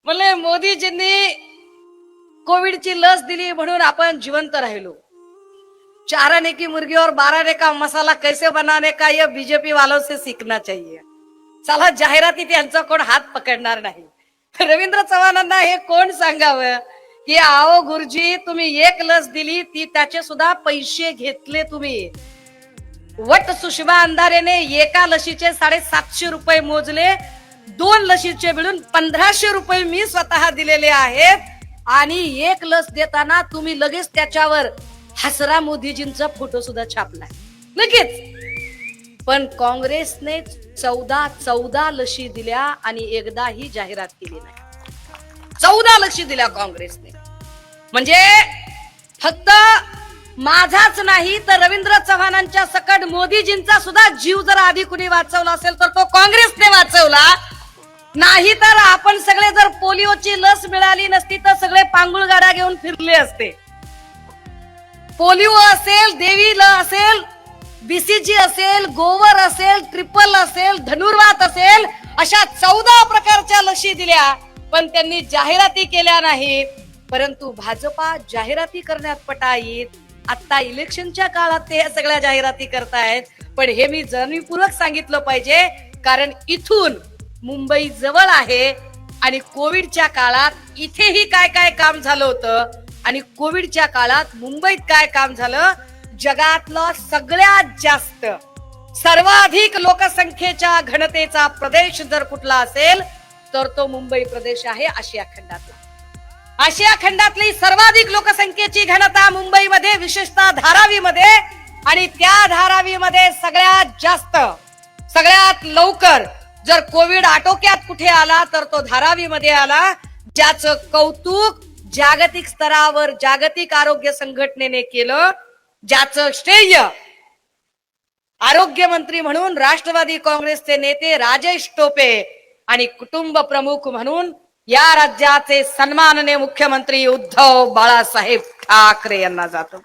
म्हणले मोदीजींनी कोविडची लस दिली म्हणून आपण जिवंत राहिलो। 4 आने की मुर्गी और 12 आने का मसाला कैसे बनाने का ये बीजेपी वालों से सीखना चाहिए। चला जाहिराती त्यांचा कोण हात पकडणार नाही। रवींद्र चव्हाणांना हे कोण सांगावं की आओ गुरुजी तुम्ही एक लस दिली ती त्याचे सुद्धा पैसे घेतले तुम्ही। वट सुषमा अंधारेने एका लशीचे 750 रुपये मोजले, 2 लशीचे मिळून 1500 रुपये मी स्वतः दिलेले आहेत आणि एक लस देताना तुम्ही लगेच त्याच्यावर हसरा मोदीजींचा फोटो सुद्धा छापलाय लगेच। पण काँग्रेसने 14 लशी दिल्या आणि एकदाही जाहिरात केली नाही। 14 लशी दिल्या काँग्रेसने। म्हणजे फक्त माझाच नाही तर रवींद्र चव्हाणांच्या सकट मोदीजींचा सुद्धा जीव जर आधी कुणी वाचवला असेल तर तो काँग्रेसने वाचवला। नाही तर आपण सगळे जर पोलिओची लस मिळाली नसती तर सगळे पांगुळ गाडा घेऊन फिरले असते। पोलिओ असेल, देवील असेल, बीसीजी असेल, गोवर असेल, ट्रिपल असेल, धनुर्वात असेल, अशा 14 प्रकारच्या लशी दिल्या पण त्यांनी जाहिराती केल्या नाहीत। परंतु भाजपा जाहिराती करण्यात पटाईत। आता इलेक्शनच्या काळात ते या सगळ्या जाहिराती करतायत। पण हे मी जाणीवपूर्वक सांगितलं पाहिजे कारण इथून मुंबई जवळ आहे आणि कोविडच्या काळात इथेही काय काय काम झालं होतं आणि कोविडच्या काळात मुंबईत काय काम झालं। जगातला सगळ्यात जास्त सर्वाधिक लोकसंख्येच्या घनतेचा प्रदेश जर कुठला असेल तर तो मुंबई प्रदेश आहे। आशिया खंडातला आशिया खंडातली सर्वाधिक लोकसंख्येची घनता मुंबईमध्ये, विशेषतः धारावीमध्ये, आणि त्या धारावीमध्ये सगळ्यात जास्त सगळ्यात लवकर जर कोविड आटोक्यात कुठे आला तर तो धारावीमध्ये आला, ज्याचं कौतुक जागतिक स्तरावर जागतिक आरोग्य संघटनेने केलं, ज्याचं श्रेय आरोग्य मंत्री म्हणून राष्ट्रवादी काँग्रेसचे नेते राजेश टोपे आणि कुटुंब प्रमुख म्हणून या राज्याचे सन्माननीय मुख्यमंत्री उद्धव बाळासाहेब ठाकरे यांना जातो।